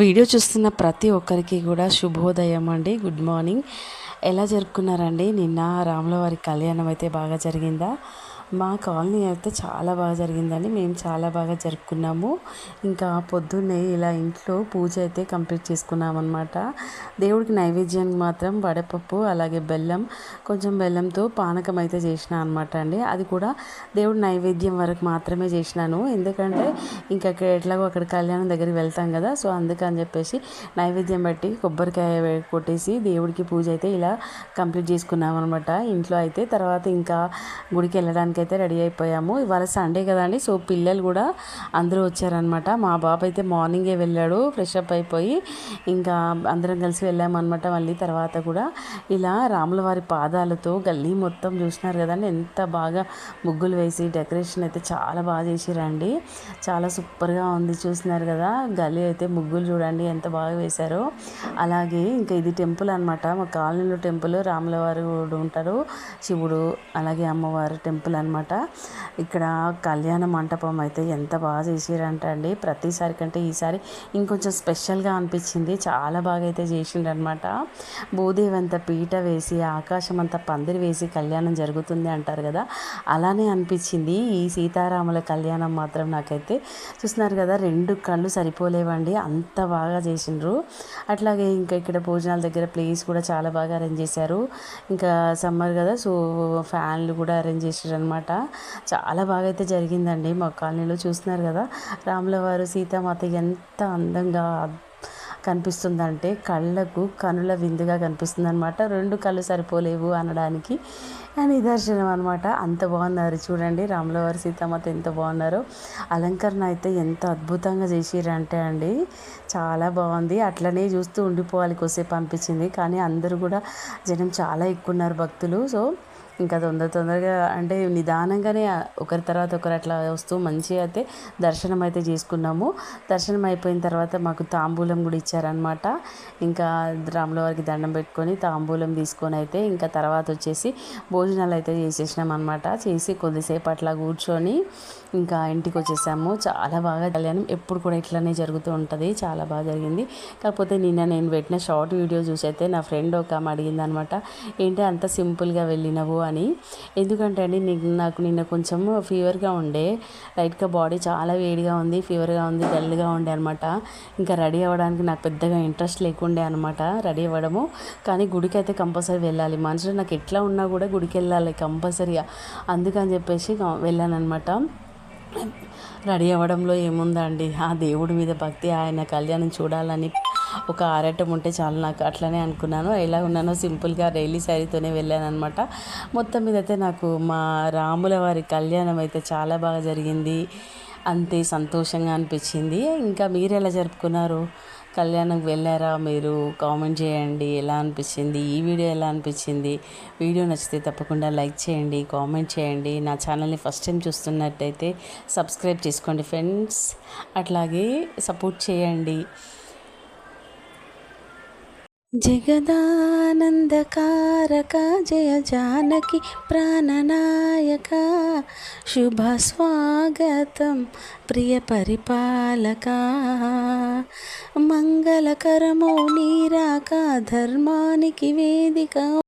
Video చూస్తున్న ప్రతి ఒక్కరికి కూడా శుభోదయం అండి. Good morning. ఎలా జరుపుకున్నారండి? నిన్న రాములవారి కళ్యాణం అయితే బాగా జరిగిందా? మా కాలనీ అయితే చాలా బాగా జరిగిందండి. మేము చాలా బాగా జరుపుకున్నాము. ఇంకా పొద్దున్నే ఇలా ఇంట్లో పూజ అయితే కంప్లీట్ చేసుకున్నాం అనమాట. దేవుడికి నైవేద్యానికి మాత్రం వడపప్పు అలాగే బెల్లం, కొంచెం బెల్లంతో పానకం అయితే చేసిన అనమాట అండి. అది కూడా దేవుడి నైవేద్యం వరకు మాత్రమే చేసినాను. ఎందుకంటే ఇంకా ఎట్లాగో అక్కడ కళ్యాణం దగ్గరికి వెళ్తాం కదా, సో అందుకని చెప్పేసి నైవేద్యం బట్టి కొబ్బరికాయ కొట్టేసి దేవుడికి పూజ అయితే ఇలా కంప్లీట్ చేసుకున్నాం అనమాట ఇంట్లో అయితే. తర్వాత ఇంకా గుడికి వెళ్ళడానికి అయితే రెడీ అయిపోయాము. ఇవాళ సండే కదండి, సో పిల్లలు కూడా అందరూ వచ్చారనమాట. మా బాబు అయితే మార్నింగే వెళ్ళాడు ఫ్రెష్ అప్ అయిపోయి. ఇంకా అందరం కలిసి వెళ్ళామన్నమాట. మళ్ళీ తర్వాత కూడా ఇలా రాములవారి పాదాలతో గల్లీ మొత్తం చూసినారు కదండి, ఎంత బాగా ముగ్గులు వేసి డెకరేషన్ అయితే చాలా బాగా చేసిరండి. చాలా సూపర్గా ఉంది. చూస్తున్నారు కదా గల్లీ అయితే ముగ్గులు చూడండి ఎంత బాగా వేశారో. అలాగే ఇంకా ఇది టెంపుల్ అనమాట, మా కాలనీలో టెంపుల్. రాములవారు ఉంటారు, శివుడు అలాగే అమ్మవారు టెంపుల్ అనమాట. ఇక్కడ కళ్యాణ మంటపం అయితే ఎంత బాగా చేసిరంట అండి. ప్రతిసారి కంటే ఈసారి ఇంకొంచెం స్పెషల్గా అనిపించింది. చాలా బాగా అయితే చేసిండ్రనమాట. భూదేవి అంత పీట వేసి ఆకాశం అంతా పందిరి వేసి కళ్యాణం జరుగుతుంది అంటారు కదా, అలానే అనిపించింది ఈ సీతారాముల కళ్యాణం మాత్రం నాకైతే. చూస్తున్నారు కదా, రెండు కళ్ళు సరిపోలేవండి, అంత బాగా చేసిండ్రు. అట్లాగే ఇంకా ఇక్కడ భోజనాల దగ్గర ప్లేస్ కూడా చాలా బాగా అరేంజ్ చేశారు. ఇంకా సమ్మర్ కదా, సో ఫ్యాన్లు కూడా అరేంజ్ చేశారు అనమాట. చాలా బాగా అయితే జరిగిందండి మా కాలనీలో. చూస్తున్నారు కదా రాములవారు సీతామాత ఎంత అందంగా కనిపిస్తుందంటే కళ్ళకు కనుల విందుగా కనిపిస్తుంది అనమాట. రెండు కళ్ళు సరిపోలేవు అనడానికి నిదర్శనం అనమాట. అంత బాగున్నారు చూడండి, రాములవారి సీతామాత ఎంత బాగున్నారో. అలంకరణ అయితే ఎంత అద్భుతంగా చేసిరంటే అండి, చాలా బాగుంది. అట్లనే చూస్తూ ఉండిపోవాలి కొద్దిసేపు అనిపించింది. కానీ అందరూ కూడా జనం చాలా ఎక్కువ ఉన్నారు భక్తులు. సో ఇంకా తొందరగా అంటే నిదానంగానే ఒకరి తర్వాత ఒకరు అట్లా వస్తూ మంచిగా అయితే దర్శనం అయితే చేసుకున్నాము. దర్శనం అయిపోయిన తర్వాత మాకు తాంబూలం కూడా ఇచ్చారనమాట. ఇంకా రాములవారికి దండం పెట్టుకొని తాంబూలం తీసుకొని అయితే ఇంకా తర్వాత వచ్చేసి భోజనాలు అయితే చేసేసినాం అనమాట. చేసి కొద్దిసేపు అట్లా కూర్చొని ఇంకా ఇంటికి వచ్చేసాము. చాలా బాగా కళ్యాణం ఎప్పుడు కూడా ఇట్లానే జరుగుతూ ఉంటుంది, చాలా బాగా జరిగింది. కాకపోతే నిన్న నేను పెట్టిన షార్ట్ వీడియో చూసి అయితే నా ఫ్రెండ్ ఒక ఆమె అడిగింది అనమాట, ఏంటి అంత సింపుల్గా వెళ్ళినవు అని. ఎందుకంటే అండి నాకు నిన్న కొంచెం ఫీవర్గా ఉండే, లైట్గా బాడీ చాలా వేడిగా ఉంది, ఫీవర్గా ఉంది, డల్గా ఉండే అనమాట. ఇంకా రెడీ అవ్వడానికి నాకు పెద్దగా ఇంట్రెస్ట్ లేకుండే అనమాట రెడీ అవ్వడము. కానీ గుడికి అయితే కంపల్సరీ వెళ్ళాలి, మనుషులు నాకు ఎట్లా ఉన్నా కూడా గుడికి వెళ్ళాలి కంపల్సరీగా. అందుకని చెప్పేసి వెళ్ళాను అనమాట. రెడీ అవ్వడంలో ఏముందండి, ఆ దేవుడి మీద భక్తి, ఆయన కళ్యాణం చూడాలని ఒక ఆరాటం ఉంటే చాలు నాకు. అట్లనే అనుకున్నాను. ఎలా ఉన్నానో సింపుల్గా డైలీ శారీతోనే వెళ్ళాను అనమాట. మొత్తం మీద అయితే నాకు మా రాముల వారి కళ్యాణం అయితే చాలా బాగా జరిగింది, అంతే సంతోషంగా అనిపించింది. ఇంకా మీరు ఎలా జరుపుకున్నారు? కళ్యాణంకి వెళ్ళారా మీరు? కామెంట్ చేయండి ఎలా అనిపించింది, ఈ వీడియో ఎలా అనిపించింది. వీడియో నచ్చితే తప్పకుండా లైక్ చేయండి, కామెంట్ చేయండి. నా ఛానల్ని ఫస్ట్ టైం చూస్తున్నట్టయితే సబ్స్క్రైబ్ చేసుకోండి ఫ్రెండ్స్, అట్లాగే సపోర్ట్ చేయండి. జగదానందకారక జయ జానకి ప్రాణనాయక శుభ స్వాగతం ప్రియ పరిపాలక మంగళకరమో నీరాక ధర్మానికి వేదిక